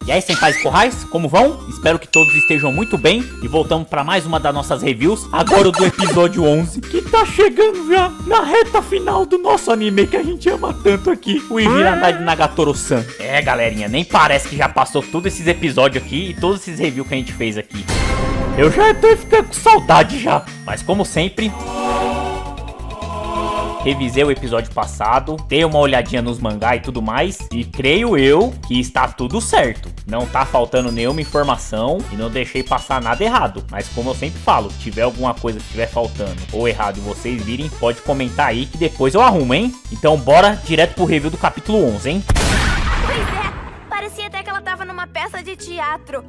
E aí, senpais Corrais, como vão? Espero que todos estejam muito bem. E voltamos para mais uma das nossas reviews. Agora do episódio 11, que tá chegando já na reta final do nosso anime que a gente ama tanto aqui, o Iviranai de Nagatoro-san. É, galerinha, nem parece que já passou todos esses episódios aqui e todos esses reviews que a gente fez aqui. Eu já tô ficando com saudade já. Mas como sempre, revisei o episódio passado, dei uma olhadinha nos mangá e tudo mais, e creio eu que está tudo certo. Não tá faltando nenhuma informação e não deixei passar nada errado. Mas como eu sempre falo, se tiver alguma coisa que estiver faltando ou errado e vocês virem, pode comentar aí que depois eu arrumo, hein? Então bora direto pro review do capítulo 11, hein? Pois é, parecia até que ela tava numa peça de teatro.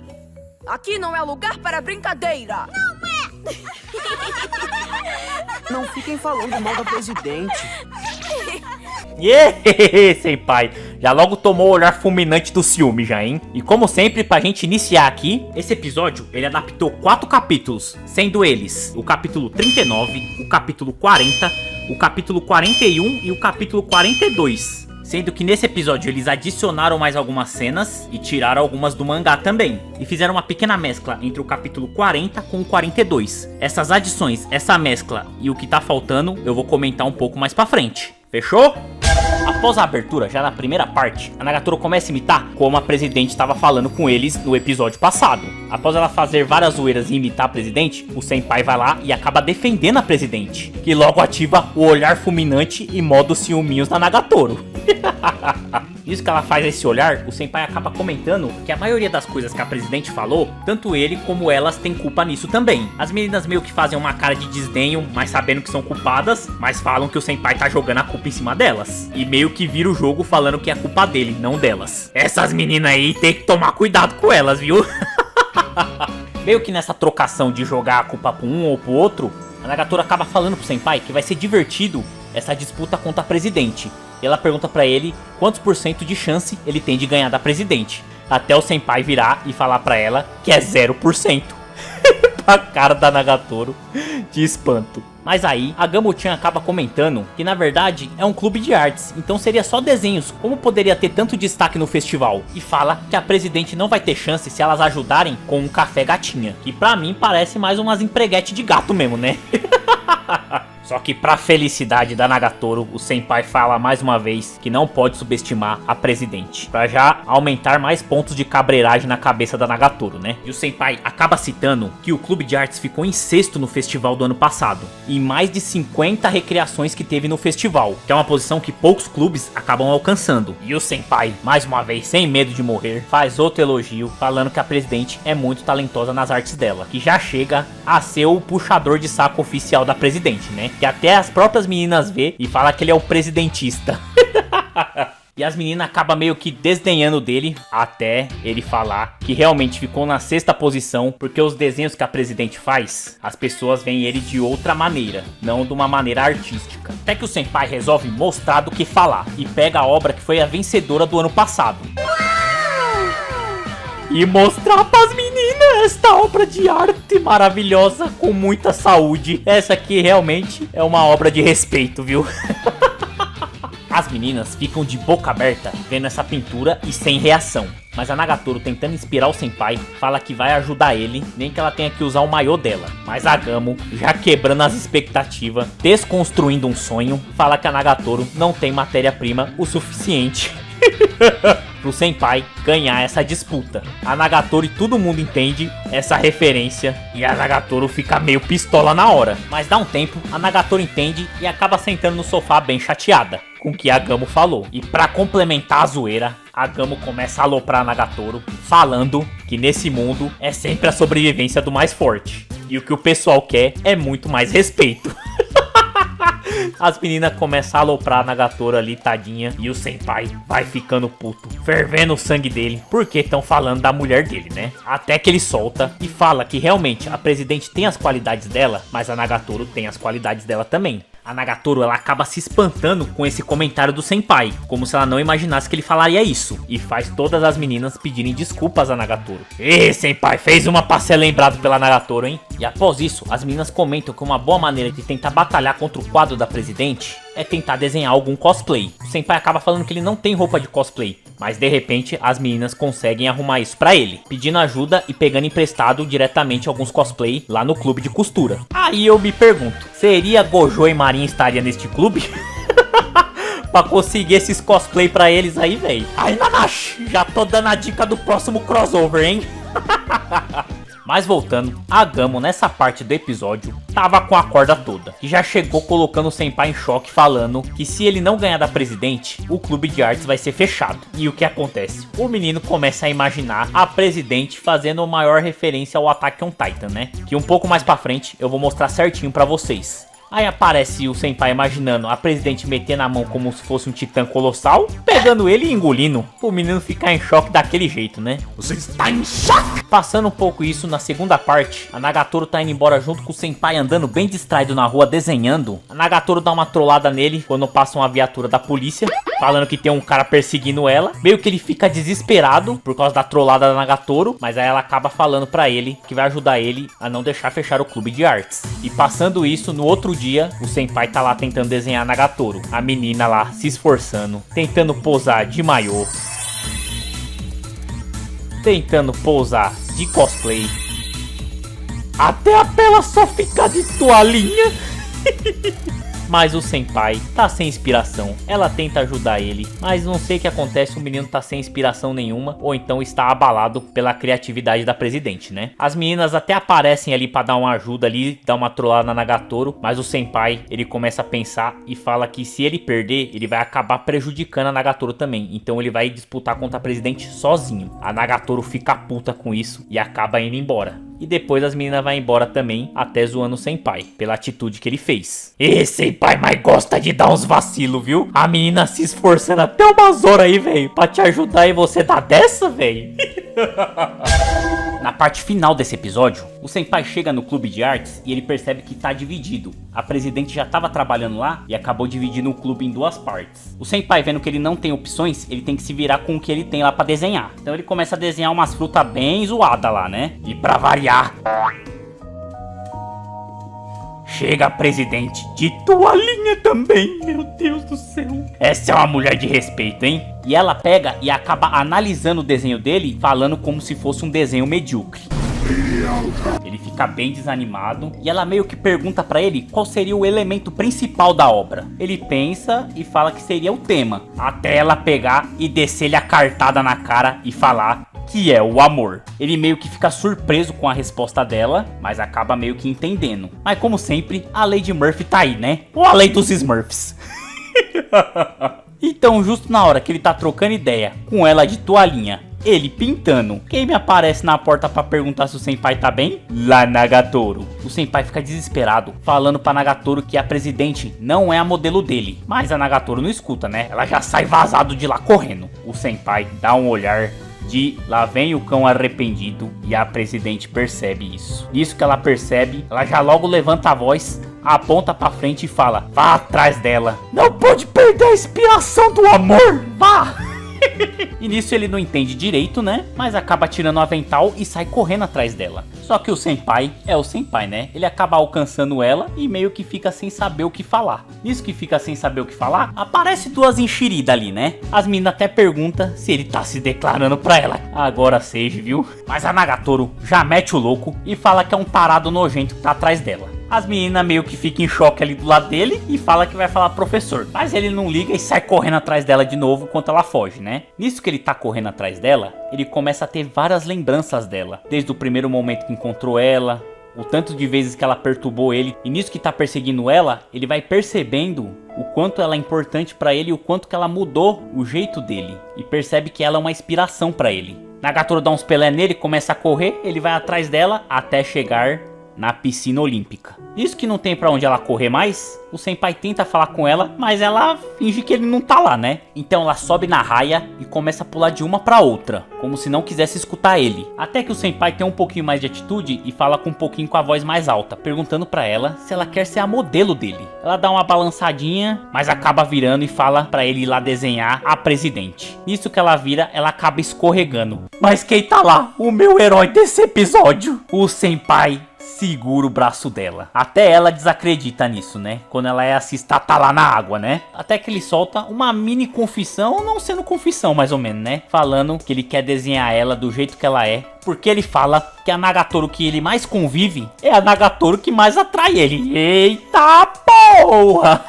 Aqui não é lugar para brincadeira. Não é! Não fiquem falando mal da presidente. Yeah, senpai, já logo tomou o olhar fulminante do ciúme já, hein? E como sempre, pra gente iniciar aqui, esse episódio, ele adaptou 4 capítulos, sendo eles o capítulo 39, o capítulo 40, o capítulo 41 e o capítulo 42. Sendo que nesse episódio eles adicionaram mais algumas cenas e tiraram algumas do mangá também. E fizeram uma pequena mescla entre o capítulo 40 com o 42. Essas adições, essa mescla e o que tá faltando, eu vou comentar um pouco mais pra frente. Fechou? Após a abertura, já na primeira parte, a Nagatoro começa a imitar como a presidente estava falando com eles no episódio passado. Após ela fazer várias zoeiras e imitar a presidente, o senpai vai lá e acaba defendendo a presidente, que logo ativa o olhar fulminante e modo ciúminhos da Nagatoro. Isso que ela faz esse olhar, o senpai acaba comentando que a maioria das coisas que a presidente falou, tanto ele como elas têm culpa nisso também. As meninas meio que fazem uma cara de desdenho, mas sabendo que são culpadas, mas falam que o senpai tá jogando a culpa em cima delas. E meio que vira o jogo falando que é culpa dele, não delas. Essas meninas aí tem que tomar cuidado com elas, viu? Meio que nessa trocação de jogar a culpa pro um ou pro outro, a Nagatoro acaba falando pro senpai que vai ser divertido essa disputa contra a presidente. E ela pergunta pra ele quantos por cento de chance ele tem de ganhar da presidente. Até o senpai virar e falar pra ela que é 0%. A cara da Nagatoro de espanto. Mas aí, a Gamo-chan acaba comentando que na verdade é um clube de artes, então seria só desenhos, como poderia ter tanto destaque no festival? E fala que a presidente não vai ter chance se elas ajudarem com um café gatinha, que pra mim parece mais umas empreguete de gato mesmo, né? Só que pra felicidade da Nagatoro, o senpai fala mais uma vez que não pode subestimar a presidente, pra já aumentar mais pontos de cabreiragem na cabeça da Nagatoro, né? E o senpai acaba citando que o clube de artes ficou em sexto no festival do ano passado, em mais de 50 recreações que teve no festival, que é uma posição que poucos clubes acabam alcançando. E o senpai, mais uma vez, sem medo de morrer, faz outro elogio, falando que a presidente é muito talentosa nas artes dela, que já chega a ser o puxador de saco oficial da presidente, né? Que até as próprias meninas vê e fala que ele é o presidentista. E as meninas acabam meio que desdenhando dele, até ele falar que realmente ficou na sexta posição, porque os desenhos que a presidente faz, as pessoas veem ele de outra maneira, não de uma maneira artística. Até que o senpai resolve mostrar do que falar, e pega a obra que foi a vencedora do ano passado. E mostrar pras meninas esta obra de arte maravilhosa, com muita saúde. Essa aqui realmente é uma obra de respeito, viu? As meninas ficam de boca aberta vendo essa pintura e sem reação. Mas a Nagatoro, tentando inspirar o senpai, fala que vai ajudar ele, nem que ela tenha que usar o maiô dela. Mas a Gamo, já quebrando as expectativas, desconstruindo um sonho, fala que a Nagatoro não tem matéria-prima o suficiente pro senpai ganhar essa disputa. A Nagatoro e todo mundo entende essa referência e a Nagatoro fica meio pistola na hora. Mas dá um tempo, a Nagatoro entende e acaba sentando no sofá bem chateada com o que a Gamo falou. E pra complementar a zoeira, a Gamo começa a aloprar a Nagatoro, falando que nesse mundo é sempre a sobrevivência do mais forte. E o que o pessoal quer é muito mais respeito. As meninas começam a aloprar a Nagatoro ali, tadinha. E o senpai vai ficando puto, fervendo o sangue dele, porque estão falando da mulher dele, né? Até que ele solta e fala que realmente a presidente tem as qualidades dela, mas a Nagatoro tem as qualidades dela também. A Nagatoro, ela acaba se espantando com esse comentário do senpai, como se ela não imaginasse que ele falaria isso, e faz todas as meninas pedirem desculpas a Nagatoro. Ê, senpai, fez uma pra ser lembrado pela Nagatoro, hein? E após isso, as meninas comentam que uma boa maneira de tentar batalhar contra o quadro da presidente é tentar desenhar algum cosplay. O senpai acaba falando que ele não tem roupa de cosplay, Mas de repente as meninas conseguem arrumar isso pra ele, pedindo ajuda e pegando emprestado diretamente alguns cosplay lá no clube de costura. Aí eu me pergunto, seria Gojo e Marin estaria neste clube? Pra conseguir esses cosplay pra eles aí, velho. Aí, Nanashi, já tô dando a dica do próximo crossover, hein? Mas voltando, a Gamo nessa parte do episódio tava com a corda toda, e já chegou colocando o Senpai em choque, falando que se ele não ganhar da presidente, o clube de artes vai ser fechado. E o que acontece? O menino começa a imaginar a presidente fazendo a maior referência ao Attack on Titan, né? Que um pouco mais pra frente eu vou mostrar certinho pra vocês. Aí aparece o Senpai imaginando a presidente metendo a mão como se fosse um titã colossal, pegando ele e engolindo. O menino ficar em choque daquele jeito, né? Você está em choque! Passando um pouco isso na segunda parte, a Nagatoro tá indo embora junto com o Senpai, andando bem distraído na rua, desenhando. A Nagatoro dá uma trollada nele quando passa uma viatura da polícia, falando que tem um cara perseguindo ela. Meio que ele fica desesperado por causa da trollada da Nagatoro, mas aí ela acaba falando pra ele que vai ajudar ele a não deixar fechar o clube de artes. E passando isso, no outro dia, o Senpai tá lá tentando desenhar a Nagatoro. A menina lá se esforçando, tentando posar de maiô, tentando posar de cosplay. Até a Bela só fica de toalhinha. Mas o Senpai tá sem inspiração. Ela tenta ajudar ele, mas não sei o que acontece, o menino tá sem inspiração nenhuma, ou então está abalado pela criatividade da presidente, né? As meninas até aparecem ali pra dar uma ajuda ali, dar uma trollada na Nagatoro, mas o Senpai, ele começa a pensar e fala que se ele perder, ele vai acabar prejudicando a Nagatoro também. Então ele vai disputar contra a presidente sozinho. A Nagatoro fica puta com isso e acaba indo embora. E depois as meninas vão embora também, até zoando o Senpai, pela atitude que ele fez. E Senpai, mas gosta de dar uns vacilos, viu? A menina se esforçando até umas horas aí, velho, pra te ajudar, e você dá dessa, velho? Na parte final desse episódio, o Senpai chega no clube de artes e ele percebe que tá dividido. A presidente já tava trabalhando lá e acabou dividindo o clube em duas partes. O Senpai, vendo que ele não tem opções, ele tem que se virar com o que ele tem lá pra desenhar. Então ele começa a desenhar umas frutas bem zoadas lá, né? E pra variar, chega a presidente de toalhinha também, meu Deus do céu. Essa é uma mulher de respeito, hein? E ela pega e acaba analisando o desenho dele, falando como se fosse um desenho medíocre. Ele fica bem desanimado e ela meio que pergunta pra ele qual seria o elemento principal da obra. Ele pensa e fala que seria o tema, até ela pegar e descer-lhe a cartada na cara e falar que é o amor. Ele meio que fica surpreso com a resposta dela, mas acaba meio que entendendo. Mas como sempre, a Lady Murphy tá aí, né? Ou a lei dos Smurfs. Então, justo na hora que ele tá trocando ideia com ela de toalhinha, ele pintando, quem me aparece na porta pra perguntar se o Senpai tá bem? Lá Nagatoro. O Senpai fica desesperado, falando pra Nagatoro que a presidente não é a modelo dele. Mas a Nagatoro não escuta, né? Ela já sai vazado de lá correndo. O Senpai dá um olhar de lá vem o cão arrependido, e a presidente percebe isso. Nisso que ela percebe, ela já logo levanta a voz, aponta pra frente e fala: vá atrás dela, não pode perder a inspiração do amor, vá! E nisso ele não entende direito, né? Mas acaba tirando o avental e sai correndo atrás dela. Só que o Senpai é o Senpai, né? Ele acaba alcançando ela e meio que fica sem saber o que falar. Nisso que fica sem saber o que falar, aparece duas enxeridas ali, né? As meninas até perguntam se ele tá se declarando pra ela. Agora seja, viu? Mas a Nagatoro já mete o louco e fala que é um tarado nojento que tá atrás dela. As meninas meio que ficam em choque ali do lado dele e fala que vai falar professor. Mas ele não liga e sai correndo atrás dela de novo enquanto ela foge, né? Nisso que ele tá correndo atrás dela, ele começa a ter várias lembranças dela. Desde o primeiro momento que encontrou ela, o tanto de vezes que ela perturbou ele. E nisso que tá perseguindo ela, ele vai percebendo o quanto ela é importante pra ele e o quanto que ela mudou o jeito dele. E percebe que ela é uma inspiração pra ele. Nagatoro dá uns pelé nele, começa a correr, ele vai atrás dela até chegar na piscina olímpica. Isso que não tem pra onde ela correr mais, o Senpai tenta falar com ela, mas ela finge que ele não tá lá, né? Então ela sobe na raia e começa a pular de uma pra outra, como se não quisesse escutar ele. Até que o Senpai tem um pouquinho mais de atitude e fala com um pouquinho com a voz mais alta, perguntando pra ela se ela quer ser a modelo dele. Ela dá uma balançadinha, mas acaba virando e fala pra ele ir lá desenhar a presidente. Nisso que ela vira, ela acaba escorregando. Mas quem tá lá? O meu herói desse episódio, o Senpai segura o braço dela. Até ela desacredita nisso, né? Quando ela é assim, tá lá na água, né? Até que ele solta uma mini confissão, não sendo confissão mais ou menos, né? Falando que ele quer desenhar ela do jeito que ela é. Porque ele fala que a Nagatoro que ele mais convive é a Nagatoro que mais atrai ele. Eita porra!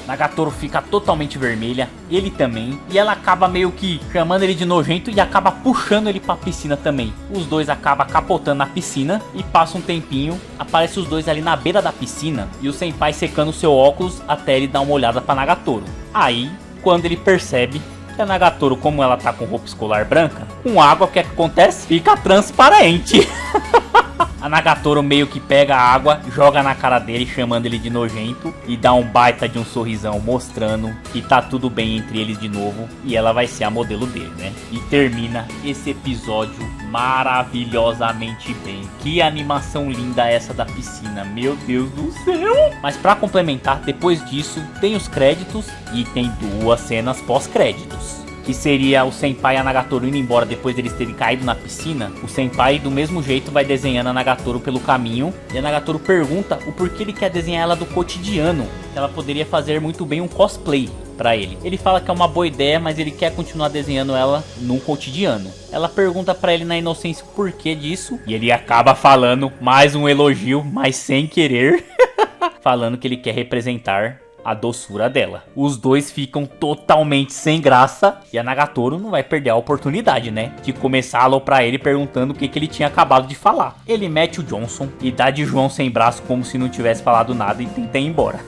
Nagatoro fica totalmente vermelha, ele também, e ela acaba meio que chamando ele de nojento e acaba puxando ele pra piscina também. Os dois acabam capotando na piscina e passa um tempinho, aparece os dois ali na beira da piscina e o senpai secando seu óculos até ele dar uma olhada pra Nagatoro. Aí, quando ele percebe que a Nagatoro, como ela tá com roupa escolar branca, com água, o que acontece? Fica transparente. A Nagatoro meio que pega a água, joga na cara dele, chamando ele de nojento e dá um baita de um sorrisão, mostrando que tá tudo bem entre eles de novo e ela vai ser a modelo dele, né? E termina esse episódio maravilhosamente bem. Que animação linda essa da piscina, meu Deus do céu! Mas pra complementar, depois disso tem os créditos e tem 2 cenas pós-créditos. Que seria o senpai e a Nagatoro indo embora depois deles terem caído na piscina. O senpai do mesmo jeito vai desenhando a Nagatoro pelo caminho. E a Nagatoro pergunta o porquê ele quer desenhar ela do cotidiano. Que ela poderia fazer muito bem um cosplay pra ele. Ele fala que é uma boa ideia, mas ele quer continuar desenhando ela num cotidiano. Ela pergunta pra ele na inocência o porquê disso. E ele acaba falando mais um elogio, mas sem querer. Falando que ele quer representar a doçura dela. Os dois ficam totalmente sem graça e a Nagatoro não vai perder a oportunidade, né? De começar a aloprar ele perguntando o que ele tinha acabado de falar. Ele mete o Johnson e dá de João sem braço como se não tivesse falado nada e tenta ir embora.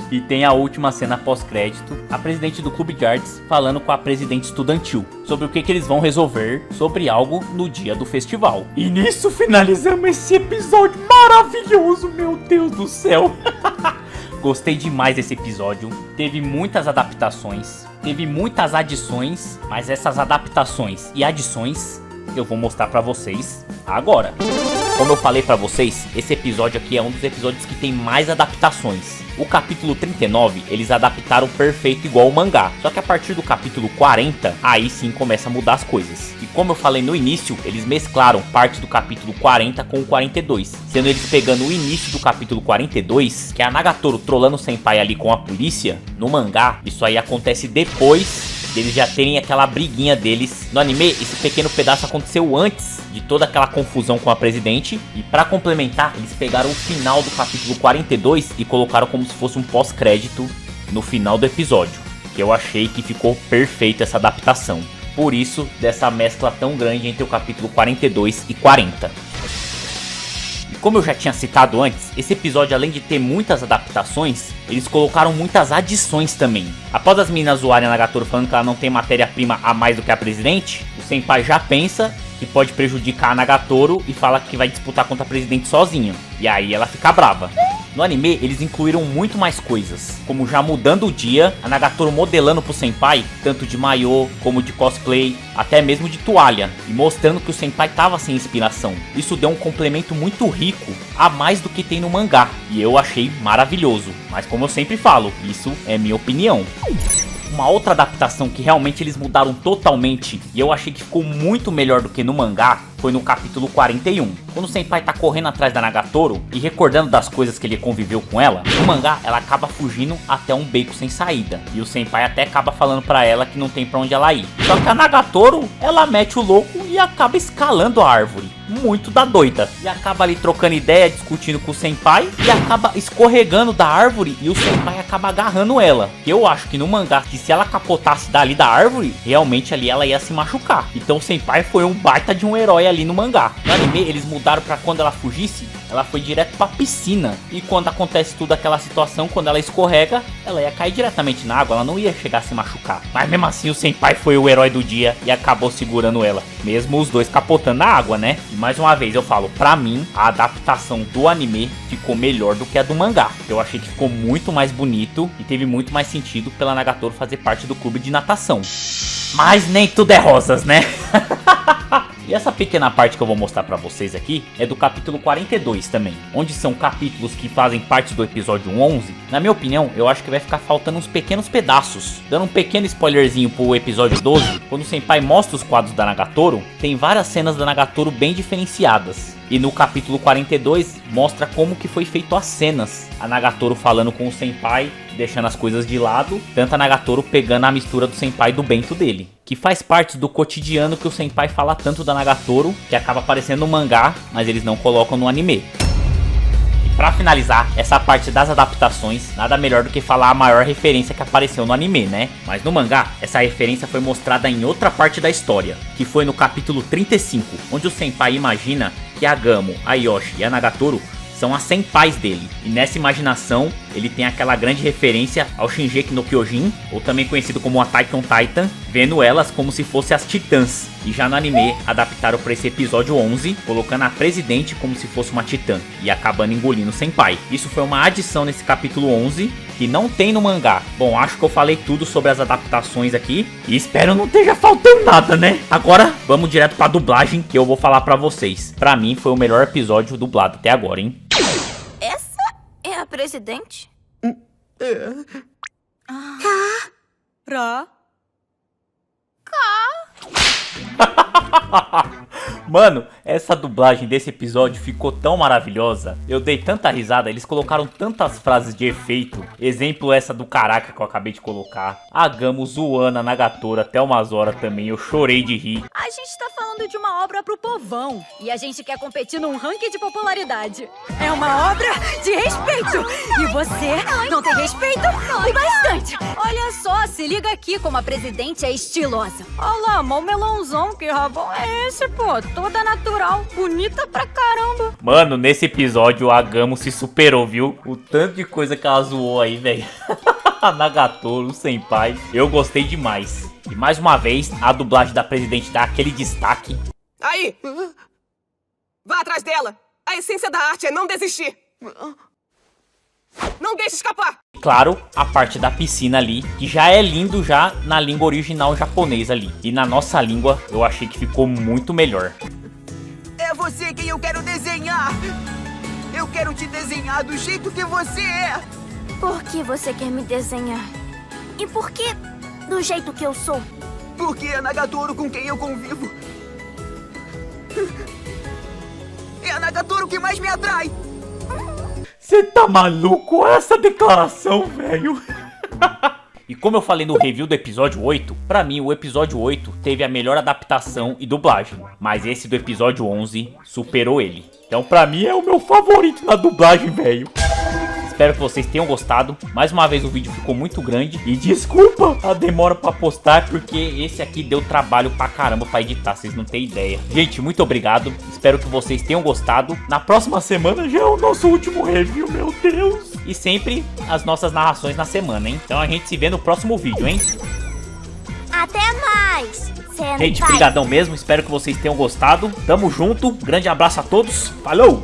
E tem a última cena pós-crédito, a presidente do clube de artes falando com a presidente estudantil sobre o que eles vão resolver sobre algo no dia do festival. E nisso finalizamos esse episódio maravilhoso, meu Deus do céu. Gostei demais desse episódio, teve muitas adaptações, teve muitas adições, mas essas adaptações e adições eu vou mostrar pra vocês agora. Como eu falei pra vocês, esse episódio aqui é um dos episódios que tem mais adaptações. O capítulo 39, eles adaptaram perfeito igual o mangá. Só que a partir do capítulo 40, aí sim começa a mudar as coisas. E como eu falei no início, eles mesclaram parte do capítulo 40 com o 42. Sendo eles pegando o início do capítulo 42, que é a Nagatoro trollando o senpai ali com a polícia. No mangá, isso aí acontece depois deles já terem aquela briguinha deles. No anime, esse pequeno pedaço aconteceu antes de toda aquela confusão com a presidente. E pra complementar, eles pegaram o final do capítulo 42 e colocaram como se fosse um pós-crédito no final do episódio. Que eu achei que ficou perfeito essa adaptação. Por isso, dessa mescla tão grande entre o capítulo 42 e 40. E como eu já tinha citado antes, esse episódio, além de ter muitas adaptações, eles colocaram muitas adições também. Após as meninas zoarem a Nagatoro falando que ela não tem matéria-prima a mais do que a presidente, o senpai já pensa que pode prejudicar a Nagatoro e fala que vai disputar contra a presidente sozinha. E aí ela fica brava. No anime, eles incluíram muito mais coisas, como já mudando o dia, a Nagatoro modelando pro senpai, tanto de maiô, como de cosplay, até mesmo de toalha, e mostrando que o senpai tava sem inspiração. Isso deu um complemento muito rico, a mais do que tem no mangá, e eu achei maravilhoso. Mas como eu sempre falo, isso é minha opinião. Uma outra adaptação que realmente eles mudaram totalmente e eu achei que ficou muito melhor do que no mangá foi no capítulo 41. Quando o senpai tá correndo atrás da Nagatoro e recordando das coisas que ele conviveu com ela, no mangá ela acaba fugindo até um beco sem saída. E o senpai até acaba falando pra ela que não tem pra onde ela ir. Só que a Nagatoro, ela mete o louco e acaba escalando a árvore. Muito da doida. E acaba ali trocando ideia, discutindo com o senpai. E acaba escorregando da árvore e o senpai acaba agarrando ela. Eu acho que no mangá, que se ela capotasse dali da árvore, realmente ali ela ia se machucar. Então o senpai foi um baita de um herói ali no mangá. No anime eles mudaram pra quando ela fugisse, ela foi direto pra piscina. E quando acontece toda aquela situação, quando ela escorrega, ela ia cair diretamente na água, ela não ia chegar a se machucar. Mas mesmo assim o senpai foi o herói do dia e acabou segurando ela. Mesmo os dois capotando na água, né? E mais uma vez eu falo, pra mim, a adaptação do anime ficou melhor do que a do mangá. Eu achei que ficou muito mais bonito e teve muito mais sentido pela Nagatoro fazer parte do clube de natação. Mas nem tudo é rosas, né? E essa pequena parte que eu vou mostrar pra vocês aqui é do capítulo 42 também, onde são capítulos que fazem parte do episódio 11. Na minha opinião, eu acho que vai ficar faltando uns pequenos pedaços. Dando um pequeno spoilerzinho pro episódio 12, quando o senpai mostra os quadros da Nagatoro, tem várias cenas da Nagatoro bem diferenciadas. E no capítulo 42 mostra como que foi feito as cenas. A Nagatoro falando com o senpai, deixando as coisas de lado. Tanto a Nagatoro pegando a mistura do senpai e do bento dele, que faz parte do cotidiano que o senpai fala tanto da Nagatoro, que acaba aparecendo no mangá, mas eles não colocam no anime. Pra finalizar essa parte das adaptações, nada melhor do que falar a maior referência que apareceu no anime, né? Mas no mangá, essa referência foi mostrada em outra parte da história, que foi no capítulo 35, onde o senpai imagina que a Agamo, a Yoshi e a Nagatoro são as senpais dele. E nessa imaginação, ele tem aquela grande referência ao Shingeki no Kyojin, ou também conhecido como Attack on Titan, vendo elas como se fossem as titãs. E já no anime, adaptaram para esse episódio 11, colocando a presidente como se fosse uma titã, e acabando engolindo o senpai. Isso foi uma adição nesse capítulo 11, que não tem no mangá. Bom, acho que eu falei tudo sobre as adaptações aqui, e espero não esteja faltando nada, né? Agora, vamos direto pra dublagem, que eu vou falar pra vocês. Pra mim, foi o melhor episódio dublado até agora, hein? Essa é a presidente? Ra. Mano, essa dublagem desse episódio ficou tão maravilhosa. Eu dei tanta risada, eles colocaram tantas frases de efeito. Exemplo essa do caraca que eu acabei de colocar. A Agamo zoando a Nagatoro até umas horas também, eu chorei de rir. A gente tá falando de uma obra pro povão. E a gente quer competir num ranking de popularidade. É uma obra de respeito. E você não tem respeito? E bastante. Olha só, se liga aqui como a presidente é estilosa. Olha lá, mó melãozão, que rabão é esse, pô? Toda natural, bonita pra caramba. Mano, nesse episódio a Agamo se superou, viu? O tanto de coisa que ela zoou aí, velho. A Nagatoro, o senpai. Eu gostei demais. E mais uma vez, a dublagem da presidente dá aquele destaque. Aí! Vá atrás dela! A essência da arte é não desistir! Não deixe escapar! Claro, a parte da piscina ali, que já é lindo já na língua original japonesa ali. E na nossa língua, eu achei que ficou muito melhor. É você quem eu quero desenhar! Eu quero te desenhar do jeito que você é! Por que você quer me desenhar? E por que do jeito que eu sou? Porque é a Nagatoro com quem eu convivo. É a Nagatoro que mais me atrai! Você tá maluco? Olha essa declaração, velho. E como eu falei no review do episódio 8, pra mim o episódio 8 teve a melhor adaptação e dublagem. Mas esse do episódio 11 superou ele. Então pra mim é o meu favorito na dublagem, velho. Espero que vocês tenham gostado. Mais uma vez o vídeo ficou muito grande. E desculpa a demora pra postar, porque esse aqui deu trabalho pra caramba pra editar, vocês não têm ideia. Gente, muito obrigado. Espero que vocês tenham gostado. Na próxima semana já é o nosso último review, meu Deus. E sempre as nossas narrações na semana, hein? Então a gente se vê no próximo vídeo, hein? Até mais! Gente, brigadão mesmo. Espero que vocês tenham gostado. Tamo junto. Grande abraço a todos. Falou!